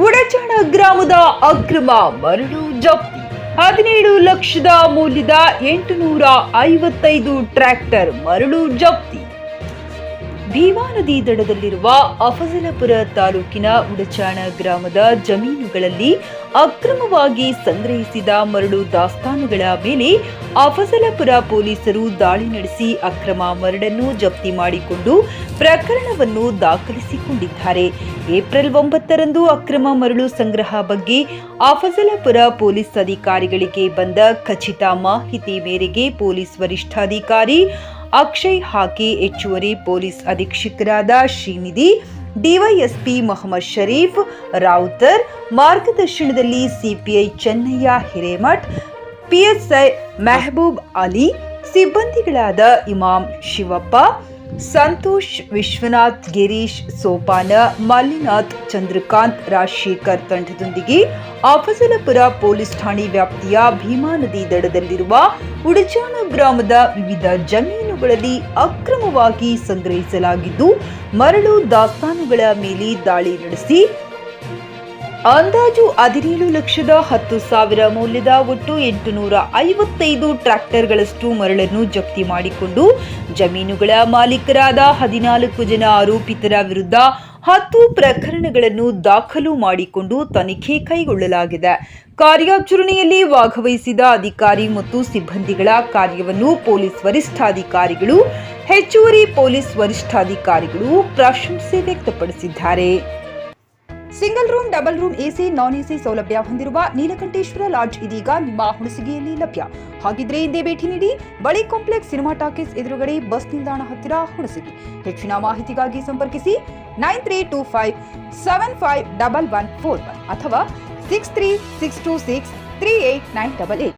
ಉಡಚಾಣ ಗ್ರಾಮದ ಅಕ್ರಮ ಮರಳು ಜಪ್ತಿ. 17 ಲಕ್ಷದ ಮೌಲ್ಯದ 855 ಟ್ರ್ಯಾಕ್ಟರ್ ಮರಳು ಜಪ್ತಿ. ಭೀಮಾ ನದಿ ದಡದಲ್ಲಿರುವ ಅಫಜಲಪುರ ತಾಲೂಕಿನ ಉಡಚಾಣ ಗ್ರಾಮದ ಜಮೀನುಗಳಲ್ಲಿ ಅಕ್ರಮವಾಗಿ ಸಂಗ್ರಹಿಸಿದ ಮರಳು ದಾಸ್ತಾನುಗಳ ಮೇಲೆ ಅಫಜಲಪುರ ಪೊಲೀಸರು ದಾಳಿ ನಡೆಸಿ ಅಕ್ರಮ ಮರಳನ್ನು ಜಪ್ತಿ ಮಾಡಿಕೊಂಡು ಪ್ರಕರಣವನ್ನು ದಾಖಲಿಸಿಕೊಂಡಿದ್ದಾರೆ. ಏಪ್ರಿಲ್ 9ರಂದು ಅಕ್ರಮ ಮರಳು ಸಂಗ್ರಹ ಬಗ್ಗೆ ಅಫಜಲಪುರ ಪೊಲೀಸ್ ಅಧಿಕಾರಿಗಳಿಗೆ ಬಂದ ಖಚಿತ ಮಾಹಿತಿ ಮೇರೆಗೆ ಪೊಲೀಸ್ ವರಿಷ್ಠಾಧಿಕಾರಿ ಅಕ್ಷಯ್ ಹಾಕಿ, ಹೆಚ್ಚುವರಿ ಪೊಲೀಸ್ ಅಧೀಕ್ಷಕರಾದ ಶ್ರೀನಿಧಿ, ಡಿವೈಎಸ್ಪಿ ಮೊಹಮ್ಮದ್ ಶರೀಫ್ ರಾವುತರ್ ಮಾರ್ಗದರ್ಶನದಲ್ಲಿ ಸಿಪಿಐ ಚೆನ್ನಯ್ಯ ಹಿರೇಮಠ್, ಪಿಎಸ್ಐ ಮೆಹಬೂಬ್ ಅಲಿ, ಸಿಬ್ಬಂದಿಗಳಾದ ಇಮಾಮ್ ಶಿವಪ್ಪ, ಸಂತೋಷ್, ವಿಶ್ವನಾಥ್, ಗಿರೀಶ್, ಸೋಪಾನ, ಮಲ್ಲಿನಾಥ್, ಚಂದ್ರಕಾಂತ್, ರಾಜಶೇಖರ್ ತಂಡದೊಂದಿಗೆ ಅಫಜಲಪುರ ಪೊಲೀಸ್ ಠಾಣೆ ವ್ಯಾಪ್ತಿಯ ಭೀಮಾ ನದಿ ದಡದಲ್ಲಿರುವ ಉಡಚಾಣ ಗ್ರಾಮದ ವಿವಿಧ ಜಮೀನುಗಳಲ್ಲಿ ಅಕ್ರಮವಾಗಿ ಸಂಗ್ರಹಿಸಲಾಗಿದ್ದು ಮರಳು ದಾಸ್ತಾನುಗಳ ಮೇಲೆ ದಾಳಿ ನಡೆಸಿ ಅಂದಾಜು 17 ಲಕ್ಷದ 10,000 ಮೌಲ್ಯದ ಒಟ್ಟು 855 ಟ್ರ್ಯಾಕ್ಟರ್ಗಳಷ್ಟು ಮರಳನ್ನು ಜಪ್ತಿ ಮಾಡಿಕೊಂಡು ಜಮೀನುಗಳ ಮಾಲೀಕರಾದ 14 ಜನ ಆರೋಪಿತರ ವಿರುದ್ಧ 10 ಪ್ರಕರಣಗಳನ್ನು ದಾಖಲು ಮಾಡಿಕೊಂಡು ತನಿಖೆ ಕೈಗೊಳ್ಳಲಾಗಿದೆ. ಕಾರ್ಯಾಚರಣೆಯಲ್ಲಿ ಭಾಗವಹಿಸಿದ ಅಧಿಕಾರಿ ಮತ್ತು ಸಿಬ್ಬಂದಿಗಳ ಕಾರ್ಯವನ್ನು ಪೊಲೀಸ್ ವರಿಷ್ಠಾಧಿಕಾರಿಗಳು, ಹೆಚ್ಚುವರಿ ಪೊಲೀಸ್ ವರಿಷ್ಠಾಧಿಕಾರಿಗಳು ಪ್ರಶಂಸೆ ವ್ಯಕ್ತಪಡಿಸಿದ್ದಾರೆ. Single room, double room, AC, ನಾನ್ ಎಸಿ ಸೌಲಭ್ಯ ಹೊಂದಿರುವ ನೀಲಕಂಠೇಶ್ವರ ಲಾಡ್ಜ್ ಇದೀಗ ನಿಮ್ಮ ಹುಣಸಗಿಯಲ್ಲಿ ಲಭ್ಯ. ಹಾಗಿದ್ರೆ ಹಿಂದೆ ಭೇಟಿ ನೀಡಿ. ಬಳಿ ಕಾಂಪ್ಲೆಕ್ಸ್ ಸಿನಿಮಾ ಟಾಕೀಸ್ ಎದುರುಗಡೆ, ಬಸ್ ನಿಲ್ದಾಣ ಹತ್ತಿರ, ಹುಣಸಗಿ. ಹೆಚ್ಚಿನ ಮಾಹಿತಿಗಾಗಿ ಸಂಪರ್ಕಿಸಿ 9325751141 ಅಥವಾ 6362638988.